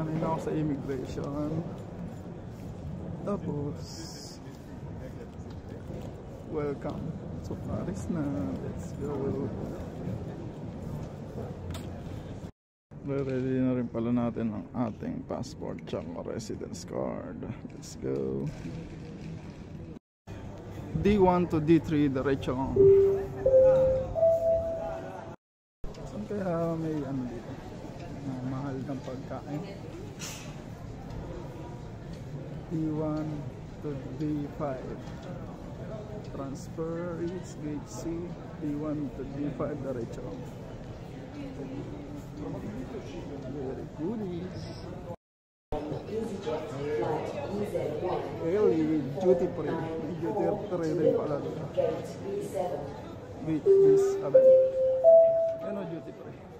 Kanina ako sa immigration. Tapos welcome to Paris na. Let's go. Ready na rin pala natin ang ating passport tsaka residence card. Let's go. D1 to D3 diretso. Saan kaya may ano dito? Mahal ng pagkain. D1 to D5. Transfer is gate C. D1 to D5 diretso. Very goodies. Really duty free. May duty free rin pala dito. Gate B7. Ano duty free?